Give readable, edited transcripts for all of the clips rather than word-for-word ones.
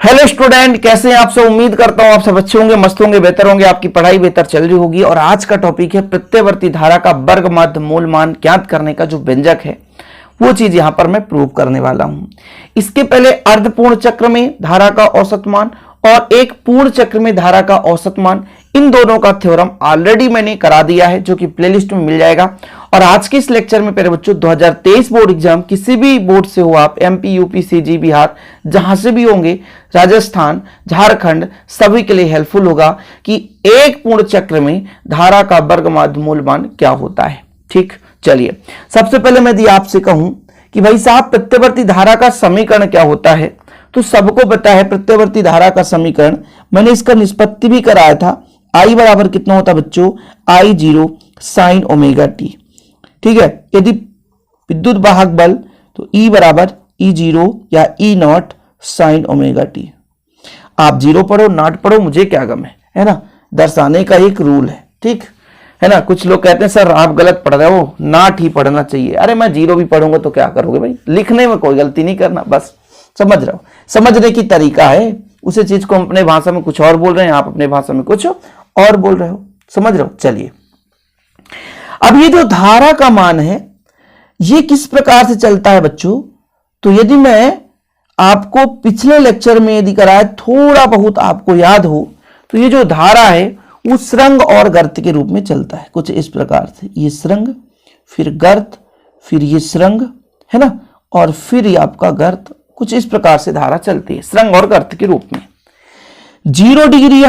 Hello student, कैसे हैं आप सब। उम्मीद करता हूं आप सब अच्छे होंगे, मस्त होंगे, बेहतर होंगे, आपकी पढ़ाई बेहतर चल रही होगी। और आज का टॉपिक है प्रत्यवर्ती धारा का वर्ग माध्य मूल मान ज्ञात करने का जो व्यंजक है वो चीज यहां पर मैं प्रूव करने वाला हूं। इसके पहले अर्धपूर्ण चक्र में धारा का औसत मान और एक पूर्ण चक्र में धारा का औसत मान, इन दोनों का थ्योरम ऑलरेडी मैंने करा दिया है जो कि प्लेलिस्ट में मिल जाएगा। और आज के इस लेक्चर में प्यारे बच्चों 2023 बोर्ड एग्जाम किसी भी बोर्ड से हो आप, एमपी, यूपी, सीजी, बिहार, जहां से भी होंगे, राजस्थान, झारखंड, सभी के लिए हेल्पफुल होगा कि एक पूर्ण चक्र में धारा का वर्ग माध्य मूल मान क्या होता है। ठीक, चलिए सबसे पहले मैं यदि आपसे कहूं कि भाई साहब प्रत्यवर्ती धारा का समीकरण क्या होता है, तो सबको पता है प्रत्यवर्ती धारा का समीकरण, मैंने इसका निष्पत्ति भी कराया था। आई बराबर कितना होता है बच्चों, आई जीरो साइन ओमेगा टी। ठीक है, यदि विद्युत वाहक बल तो ई बराबर ई जीरो या ई नॉट साइन ओमेगा टी। आप जीरो पढ़ो नॉट पढ़ो, मुझे क्या गम है ना, दर्शाने का एक रूल है। ठीक है ना। कुछ लोग कहते हैं सर आप गलत पढ़ रहे हो, नॉट ही पढ़ना चाहिए। अरे मैं जीरो भी पढ़ूंगा तो क्या करोगे भाई, लिखने में कोई गलती नहीं करना, बस समझ रहे हो। समझने की तरीका है, उसी चीज को हम अपने भाषा में कुछ और बोल रहे हैं, आप अपने भाषा में कुछ और बोल रहे हो, समझ रहे हो। चलिए अब ये जो धारा का मान है ये किस प्रकार से चलता है बच्चों, तो यदि मैं आपको पिछले लेक्चर में यदि कराया थोड़ा बहुत आपको याद हो, तो ये जो धारा है वो सुरंग और गर्त के रूप में चलता है कुछ इस प्रकार से। ये सुरंग, फिर गर्त, फिर ये सुरंग, है ना, और फिर ये आपका गर्त, कुछ इस प्रकार से धारा चलती है सुरंग और गर्त के रूप में। 0 डिग्री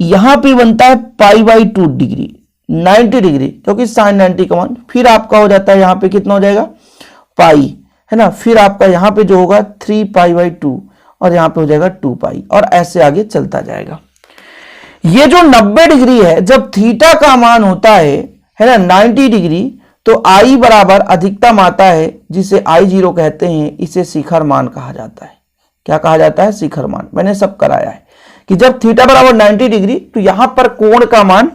यहां पे बनता है पाई बाई 2 डिग्री, 90 डिग्री क्योंकि साइन 90 का मान, फिर आपका हो जाता है यहां पे कितना हो जाएगा पाई, है ना, फिर आपका यहां पे जो होगा 3 पाई बाई 2 और यहां पे हो जाएगा 2 पाई, और ऐसे आगे चलता जाएगा। ये जो 90 डिग्री है, जब थीटा का मान होता है ना 90 डिग्री, तो आई बराबर अधिकतम आता है जिसे आई जीरो कहते हैं, इसे शिखर मान कहा जाता है। क्या कहा जाता है, शिखर मान। मैंने सब कराया है कि जब थीटा बराबर 90 डिग्री तो यहां पर कोण का मान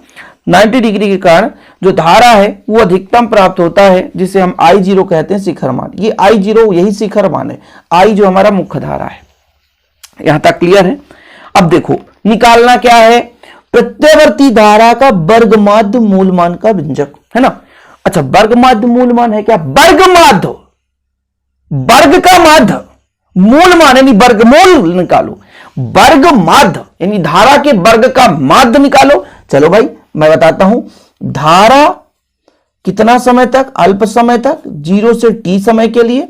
90 डिग्री के कारण जो धारा है वो अधिकतम प्राप्त होता है, जिसे हम आई जीरो कहते हैं, शिखर मान। ये आई जीरो यही शिखर मान है, आई जो हमारा मुख्य धारा है। यहां तक क्लियर है। अब देखो निकालना क्या है, प्रत्यवर्ती धारा का वर्ग माध्य मूल मान का व्यंजक, है ना। अच्छा, वर्ग माध्य मूल मान है क्या, वर्ग माध्य, वर्ग का माध्य मूल मान यानी वर्गमूल निकालो, वर्ग माध्य यानी धारा के वर्ग का माध्य निकालो। चलो भाई मैं बताता हूं, धारा कितना समय तक, अल्प समय तक, 0 से t समय के लिए,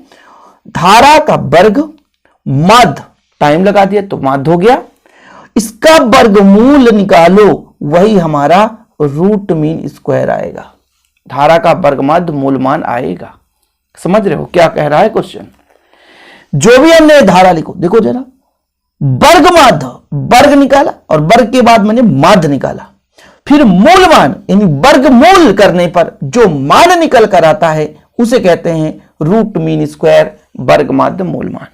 धारा का वर्ग माध्य, टाइम लगा दिया तो माध्य हो गया, इसका वर्गमूल निकालो, वही हमारा रूट मीन स्क्वायर आएगा, धारा का वर्ग माध्य मूल मान आएगा। समझ रहे हो क्या कह रहा है क्वेश्चन। जो भी हमने धारा लिखो, देखो जरा, वर्ग माध्य, वर्ग निकाला और वर्ग के बाद मैंने माध्य निकाला, फिर मूल मान यानी वर्गमूल करने पर जो मान निकल कर आता है उसे कहते हैं रूट मीन स्क्वायर, वर्ग माध्य मूल मान।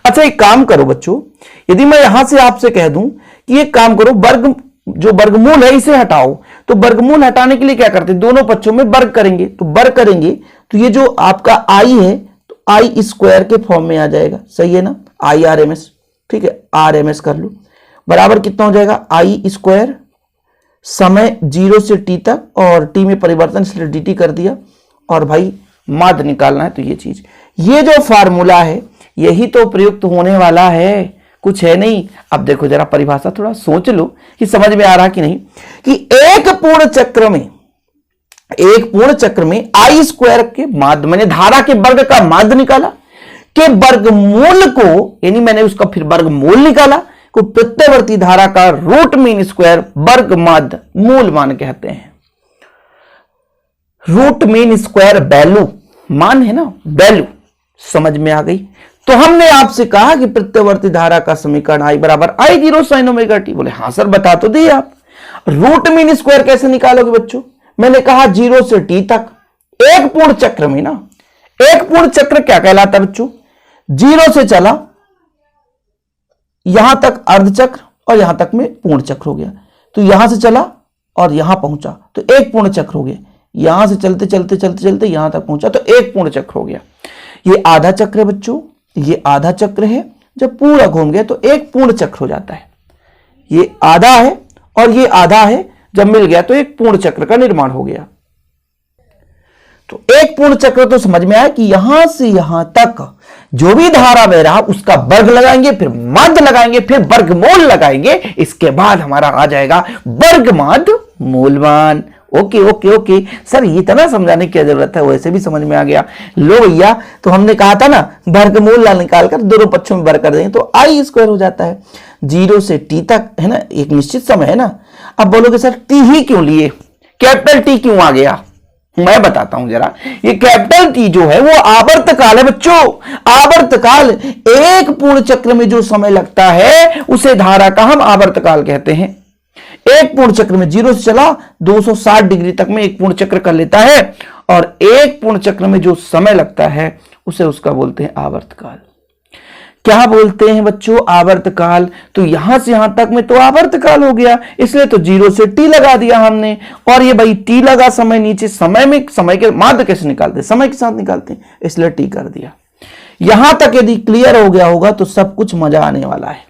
अच्छा एक काम करो बच्चों, यदि मैं यहां से आपसे कह दूं कि एक काम करो, वर्ग जो वर्गमूल है इसे हटाओ, तो वर्गमूल हटाने के लिए क्या करते हैं, दोनों पक्षों में वर्ग करेंगे, तो वर्ग करेंगे तो ये जो आपका आई है तो आई स्क्वायर के फॉर्म में आ जाएगा, सही है ना, आई आर एम एस। ठीक है, आर एम एस कर लो, बराबर कितना हो जाएगा आई स्क्वायर, समय 0 से t तक और t में परिवर्तन इसलिए dt कर दिया, और भाई माध्य निकालना है। तो ये चीज, ये जो फार्मूला है यही तो प्रयुक्त होने वाला है, कुछ है नहीं। अब देखो जरा परिभाषा थोड़ा सोच लो कि समझ में आ रहा कि नहीं, कि एक पूर्ण चक्र में आई स्क्वायर के माध्य, मैंने धारा के वर्ग का माध्य निकाला, के वर्गमूल को यानी मैंने उसका फिर वर्गमूल निकाला को प्रत्यवर्ती धारा का रूट मीन स्क्वायर वर्ग माध्य मूल मान कहते हैं। रूट मीन स्क्वायर वैल्यू, मान है ना, वैल्यू, समझ में आ गई। तो हमने आपसे कहा कि प्रत्यवर्ती धारा का समीकरण आई बराबर आई जीरो साइन ओमेगा टी। बोले हाँ सर बता तो दिए आप। रूट मीन स्क्वायर कैसे निकालोगे बच्चों, मैंने कहा 0 से t तक, एक पूर्ण चक्र में ना, एक पूर्ण चक्र क्या कहलाता है बच्चों, 0 से चला यहां तक अर्धचक्र और यहां तक में पूर्ण चक्र हो गया, तो यहां से चला और यहां पहुंचा तो एक पूर्ण चक्र हो गया, यहां से चलते चलते चलते चलते यहां तक पहुंचा तो एक पूर्ण चक्र हो गया। ये आधा चक्र है बच्चों, ये आधा चक्र है, जब पूरा घूम गया तो एक पूर्ण चक्र हो जाता है। ये आधा है और ये आधा है, जब मिल गया तो एक पूर्ण चक्र का निर्माण हो गया। तो एक पूर्ण चक्र तो समझ में आया कि यहां से यहां तक जो भी धारा बह रहा उसका वर्ग लगाएंगे, फिर माध्य लगाएंगे, फिर वर्गमूल लगाएंगे, इसके बाद हमारा आ जाएगा वर्गमाध्य मूलमान। ओके ओके ओके सर, ये इतना समझाने की जरूरत है, वैसे भी समझ में आ गया। लो भैया, तो हमने कहा था ना वर्गमूल निकालकर दोनों पक्षों में वर्ग कर देंगे तो आई स्क्वायर हो जाता है। 0 से t तक है ना, एक निश्चित समय है ना। अब बोलोगे सर टी ही क्यों लिए, कैपिटल टी क्यों आ गया? मैं बताता हूं जरा। ये कैपिटल टी जो है वो आवर्तकाल है बच्चों। आवर्तकाल, एक पूर्ण चक्र में जो समय लगता है उसे धारा का हम आवर्तकाल कहते हैं। एक पूर्ण चक्र में 0 से चला 260 डिग्री तक में एक पूर्ण चक्र कर लेता है, और एक पूर्ण चक्र में जो समय लगता है उसे उसका बोलते हैं आवर्तकाल। क्या बोलते हैं बच्चों? आवर्तकाल। तो यहां से यहां तक में तो आवर्तकाल हो गया, इसलिए तो 0 से t लगा दिया हमने। और ये भाई t लगा समय नीचे, समय में समय के माध्य कैसे निकालते हैं? समय के साथ निकालते हैं, इसलिए t कर दिया। यहां तक यदि क्लियर हो गया होगा तो सब कुछ मजा आने वाला है।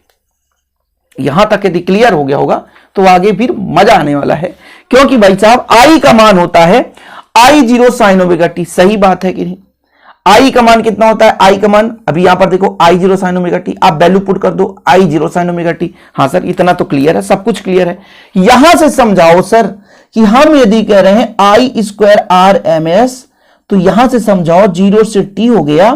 यहां तक यदि क्लियर हो गया होगा तो आगे फिर मजा आने वाला है, क्योंकि भाई साहब आई का मान होता है I0 sin ओमेगा टी। सही बात है कि नहीं? आई का मान कितना होता है? आई का मान अभी यहां पर देखो I0 sin ओमेगा टी, आप वैल्यू पुट कर दो I0 sin ओमेगा टी। हाँ सर, इतना तो क्लियर है, सब कुछ क्लियर है। यहां से समझाओ सर कि हम यदि कह रहे हैं I square R M S, तो यहां से समझाओ 0 से t हो गया,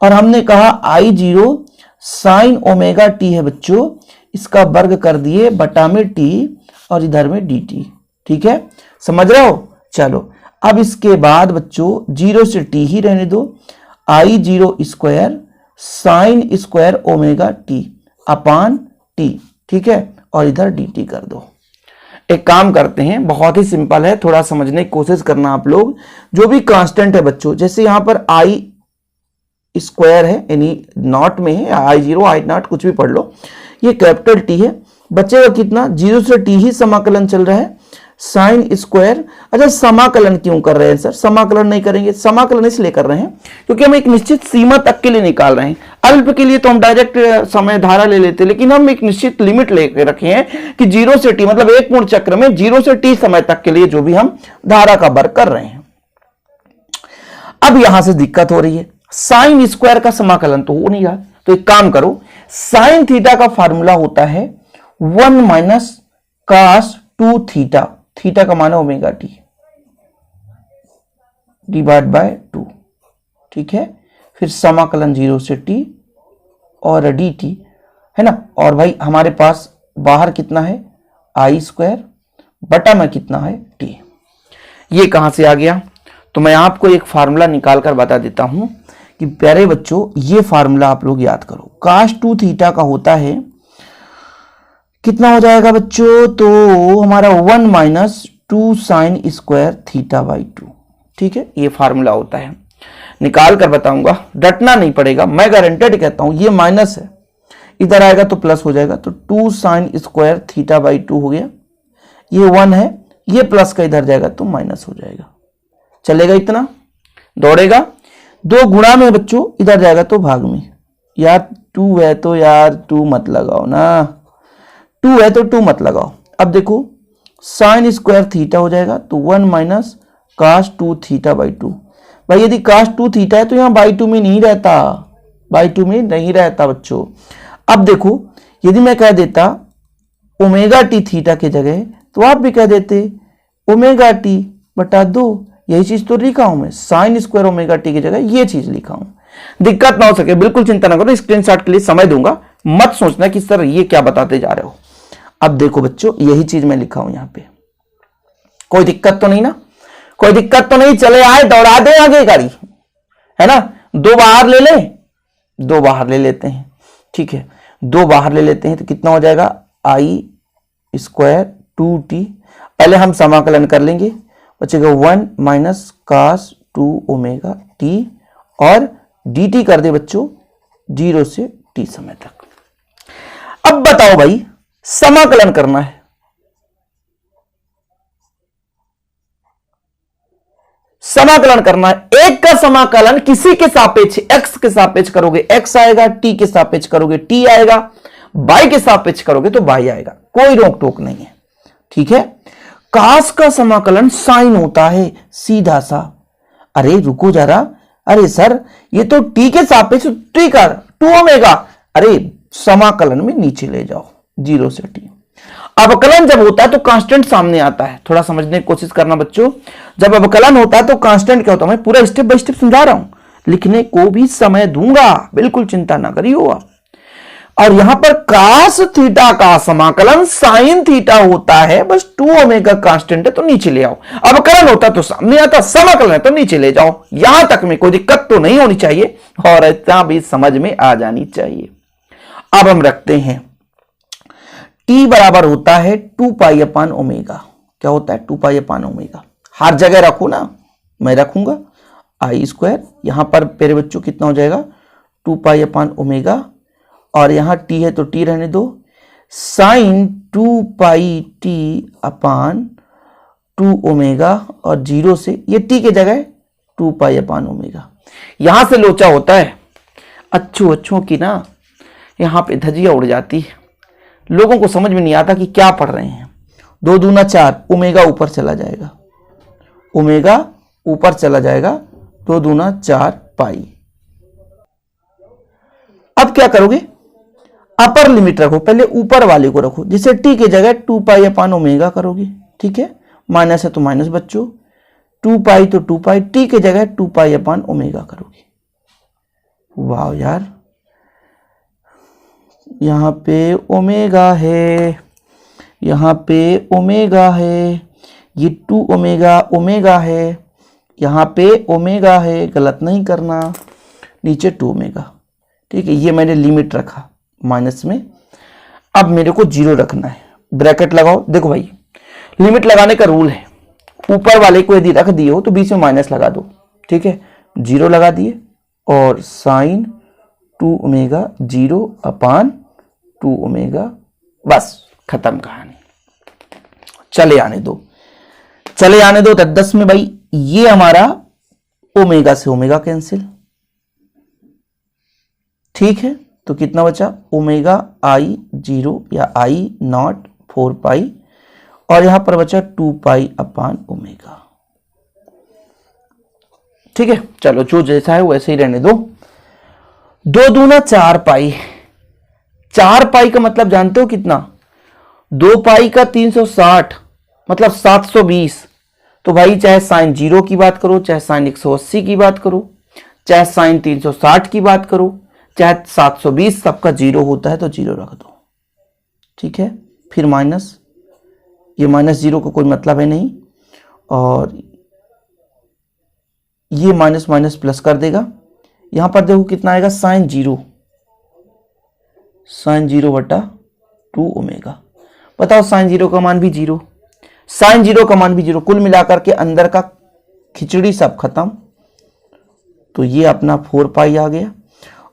और हमने कहा I0 sin ओमेगा टी है बच्चों, इसका वर्ग कर दिए बटा में t और इधर में dt। ठीक है, समझ रहे हो? चलो अब इसके बाद बच्चों 0 से t ही रहने दो, I0 square sine square omega t upon t। ठीक है, और इधर dt कर दो। एक काम करते हैं, बहुत ही सिंपल है, थोड़ा समझने की कोशिश करना आप लोग। जो भी कांस्टेंट है बच्चों, जैसे यहां पर I स्क्वायर है, यानी नॉट में है, I0 I नॉट कुछ भी पढ़ लो, ये कैपिटल टी है। बचेगा कितना? 0 से t ही समाकलन चल रहा है, साइन स्क्वायर। अच्छा, समाकलन क्यों कर रहे हैं सर? समाकलन नहीं करेंगे, समाकलन इसलिए कर रहे हैं क्योंकि हम एक निश्चित सीमा तक के लिए निकाल रहे हैं। अल्प के लिए तो हम डायरेक्ट समय धारा ले लेते हैं, लेकिन हम एक निश्चित लिमिट लेकर रखे हैं कि 0 से t, मतलब एक पूर्ण चक्र में 0 से t समय तक के लिए जो भी हम धारा का वर्ग कर रहे हैं। अब यहां से दिक्कत हो रही है, साइन स्क्वायर का समाकलन तो हो नहीं रहा। तो एक काम करो, साइन थीटा का फार्मूला होता है 1 माइनस cos 2 थीटा। थीटा का मान है ओमेगा टी डिवाइड बाय 2। ठीक है, फिर समाकलन 0 से t और dt है ना। और भाई हमारे पास बाहर कितना है? I स्क्वायर बटा में कितना है? t। ये कहां से आ गया? तो मैं आपको एक फार्मूला निकाल कर बता देता हूं कि प्यारे बच्चों, ये फार्मूला आप लोग याद करो। cos 2 थीटा का होता है, कितना हो जाएगा बच्चों? तो हमारा 1 minus 2 sine square theta by 2। ठीक है, ये फार्मूला होता है, निकाल कर बताऊंगा, डटना नहीं पड़ेगा, मैं गारंटेड कहता हूं। ये माइनस है, इधर आएगा तो प्लस हो जाएगा, तो 2 साइन स्क्वायर थीटा बाई 2 हो गया। ये 1 है, ये प्लस का इधर जाएगा तो माइनस हो जाएगा। चलेगा? इतना दौड़ेगा। 2 गुणा में बच्चों इधर जाएगा तो भाग में। यार 2 है तो यार 2 मत लगाओ ना, 2 है तो 2 मत लगाओ। अब देखो साइन स्क्वायर थीटा हो जाएगा तो 1 माइनस cos 2 थीटा बाई 2। भाई यदि cos 2 थीटा है तो यहाँ बाई 2 में नहीं रहता, बाई 2 में नहीं रहता बच्चों। अब देखो यदि मैं कह देता ओमेगा टी थीटा के जगह, तो आप भी कह देते ओमेगा टी बटा 2। यही चीज तो लिखा हूं मैं, साइन स्क्वायर ओमेगा टी की जगह ये चीज लिखा हूं। दिक्कत ना हो सके बिल्कुल चिंता ना करो, स्क्रीनशॉट के लिए समय दूंगा, मत सोचना कि सर ये क्या बताते जा रहे हो। अब देखो बच्चों, यही चीज मैं लिखा हूं यहां पे, कोई दिक्कत तो नहीं ना? कोई दिक्कत तो नहीं? चले आए, दौड़ा दे आगे गाड़ी, है ना। 2 बाहर ले ले, 2 बाहर ले लेते हैं। ठीक है, 2 बाहर ले लेते हैं तो कितना हो जाएगा? I square 2t। पहले हम समाकलन कर लेंगे, बचेगा 1 माइनस cos 2 ओमेगा टी, और dt कर दे बच्चों 0 से t समय तक। अब बताओ भाई, समाकलन करना है, समाकलन करना है। एक का समाकलन किसी के सापेक्ष x के सापेक्ष करोगे x आएगा, t के सापेक्ष करोगे t आएगा, y के सापेक्ष करोगे तो y आएगा, कोई रोक टोक नहीं है। ठीक है। कास का समाकलन साइन होता है सीधा सा। अरे रुको जरा, अरे सर ये तो t के सापेक्ष t का 2 ओमेगा, अरे समाकलन में नीचे ले जाओ 0 से t। अवकलन जब होता है तो कांस्टेंट सामने आता है, थोड़ा समझने की कोशिश करना बच्चों। जब अवकलन होता है तो कांस्टेंट क्या होता है, मैं पूरा स्टेप बाय स्टेप समझा रहा हूं, लिखने को भी समय दूंगा, बिल्कुल चिंता ना करिए आप। और यहां पर कास थीटा का समाकलन साइन थीटा होता है, बस 2 ओमेगा कांस्टेंट है तो नीचे ले आओ। अवकलन होता तो सामने आता, समाकलन है तो नीचे ले जाओ। यहां तक में कोई दिक्कत तो नहीं होनी चाहिए और इतना भी समझ में आ जानी चाहिए। अब हम रखते हैं t बराबर होता है 2 पाई अपान ओमेगा। क्या होता है 2 पाई अपान ओमेगा, हर जगह रखो ना, मैं रखूंगा आई स्क्वायर। यहां पर मेरे बच्चों कितना हो जाएगा 2 पाई अपान ओमेगा, और यहां t है तो t रहने दो, साइन 2 पाई t अपान 2 ओमेगा, और 0 से ये t के जगह 2 पाई अपान ओमेगा। यहां से लोचा होता है, अच्छों की ना यहां पे धजिया उड़ जाती है, लोगों को समझ में नहीं आता कि क्या पढ़ रहे हैं। 2 दूना 4, ओमेगा ऊपर चला जाएगा, ओमेगा ऊपर चला जाएगा, 2 दूना 4 पाई। अब क्या करोगे, अपर लिमिट रखो, पहले ऊपर वाले को रखो, जिसे t की जगह 2 पाई अपान ओमेगा करोगे। ठीक है, माइनस है तो माइनस बच्चों, 2 पाई तो 2 पाई, t की जगह 2 पाई अपान ओमेगा करोगे। वाह यार, यहां पे ओमेगा है, यहां पे ओमेगा है, ये 2 ओमेगा ओमेगा है, यहां पे ओमेगा है, गलत नहीं करना, नीचे 2 ओमेगा। ठीक है, ये मैंने लिमिट रखा माइनस में। अब मेरे को 0 रखना है, ब्रैकेट लगाओ। देखो भाई, लिमिट लगाने का रूल है, ऊपर वाले को यदि रख दिए हो तो बीच में माइनस लगा दो। ठीक है, 0 लगा दिए और साइन 2 ओमेगा 0 अपान 2 ओमेगा, बस खत्म कहानी। चले आने दो, चले आने दो। 10 में भाई ये हमारा ओमेगा से ओमेगा कैंसिल। ठीक है, तो कितना बचा, ओमेगा आई 0 या आई नॉट 4 पाई, और यहां पर बचा 2 पाई अपान ओमेगा। ठीक है, चलो जो जैसा है वैसे ही रहने दो। 2 दूना 4 पाई, 4 पाई का मतलब जानते हो कितना, 2 पाई का 360 मतलब 720। तो भाई चाहे साइन 0 की बात करो, चाहे साइन 180 की बात करो, चाहे साइन 360 की बात करो, चाहे 720, सबका 0 होता है तो 0 रख दो। ठीक है, फिर माइनस, ये माइनस 0 का कोई मतलब है नहीं, और ये माइनस माइनस प्लस कर देगा। यहां पर देखो कितना आएगा, साइन 0, साइन 0 बटा 2 ओमेगा। बताओ साइन 0 का मान भी 0, साइन 0 का मान भी 0, कुल मिलाकर के अंदर का खिचड़ी सब खत्म। तो ये अपना 4 पाई आ गया,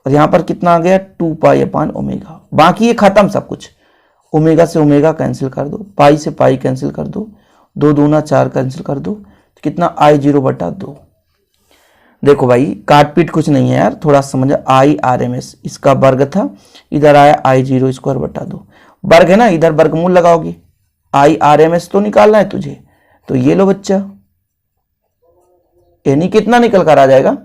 और यहां पर कितना आ गया 2 पाई अपान ओमेगा। बाकी ये खत्म सब कुछ, ओमेगा से ओमेगा कैंसिल कर दो, पाई से पाई कैंसिल कर दो, 2 दूना 4 कैंसिल कर दो, तो कितना आई 0 बटा 2। देखो भाई काट पीट कुछ नहीं है यार, थोड़ा समझ, आई आर एम एस इसका वर्ग था, इधर आया आई 0 स्क्वायर बटा 2, वर्ग है ना, इधर वर्गमूल लगाओगे, आई आर एम एस तो निकालना है तुझे, तो ये लो बच्चा, यानी कितना निकल कर आ जाएगा,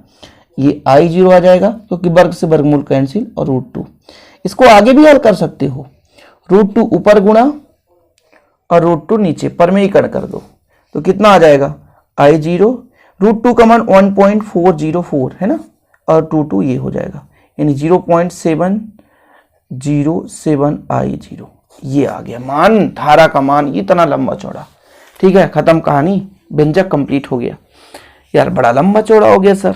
ये आई 0 आ जाएगा क्योंकि वर्ग से वर्गमूल कैंसिल, और √2। इसको आगे भी हल कर सकते हो, √2 ऊपर गुणा और √2 नीचे, पर में ही कर दो, तो कितना आ जाएगा आई 0, √2 का मान 1.404 है ना, और 2 ये हो जाएगा, यानी 0.707 आई 0, ये आ गया मान, धारा का मान इतना लंबा चौड़ा। ठीक है, खत्म कहानी, व्यंजक कंप्लीट हो गया। यार बड़ा लंबा चौड़ा हो गया सर,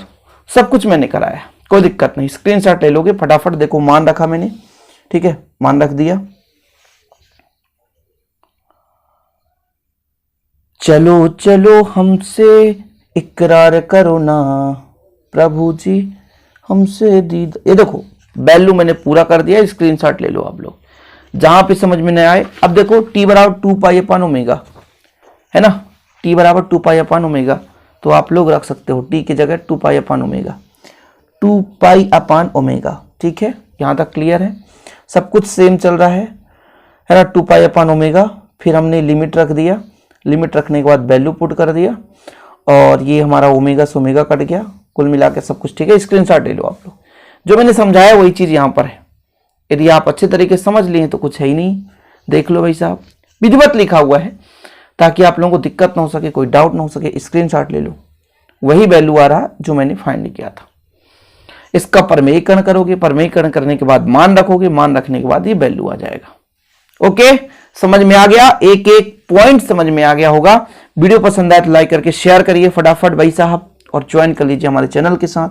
सब कुछ मैंने कराया, कोई दिक्कत नहीं, स्क्रीनशॉट ले लोगे फटाफट। देखो मान रखा मैंने, ठीक है, मान रख दिया। चलो चलो हमसे इकरार करो ना प्रभु जी, हमसे दीद। ये देखो वैल्यू मैंने पूरा कर दिया, स्क्रीनशॉट ले लो आप लोग, जहां पे समझ में नहीं आए। अब देखो t बराबर 2 पाई अपान ओमेगा है ना, t बराबर 2 पाई अपान ओमेगा, तो आप लोग रख सकते हो टी की जगह 2 पाई अपान ओमेगा, 2 पाई अपान ओमेगा। ठीक है, यहाँ तक क्लियर है, सब कुछ सेम चल रहा है ना। 2 पाई अपान ओमेगा, फिर हमने लिमिट रख दिया, लिमिट रखने के बाद वैल्यू पुट कर दिया और ये हमारा ओमेगा से ओमेगा कट गया, कुल मिला के सब कुछ ठीक है। स्क्रीनशॉट ले लो आप लोग, जो मैंने समझाया वही चीज़ यहाँ पर है। यदि आप अच्छे तरीके से समझ लिए तो कुछ है ही नहीं, देख लो भाई साहब, विधिवत लिखा हुआ है ताकि आप लोगों को दिक्कत ना हो सके, कोई डाउट ना हो सके। स्क्रीनशॉट ले लो, वही वैल्यू आ रहा जो मैंने फाइंड किया था। इसका परमेयीकरण करोगे, परमेयीकरण करने के बाद मान रखोगे, मान रखने के बाद ये वैल्यू आ जाएगा। ओके, समझ में आ गया, एक एक पॉइंट समझ में आ गया होगा। वीडियो पसंद आए तो लाइक करके शेयर करिए फटाफट भाई साहब, और ज्वाइन कर लीजिए हमारे चैनल के साथ।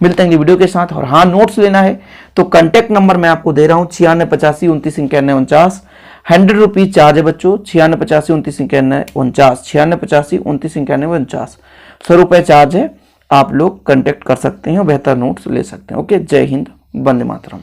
मिलते हैं वीडियो के साथ। और हाँ, नोट्स लेना है तो कांटेक्ट नंबर मैं आपको दे रहा हूँ 9685299149। 100 रुपीज चार्ज है बच्चों, 9685299149, 9685299149, 100 रुपये चार्ज है। आप लोग कांटेक्ट कर सकते हैं और बेहतर नोट्स ले सकते हैं। ओके, जय हिंद, वंदे मातरम।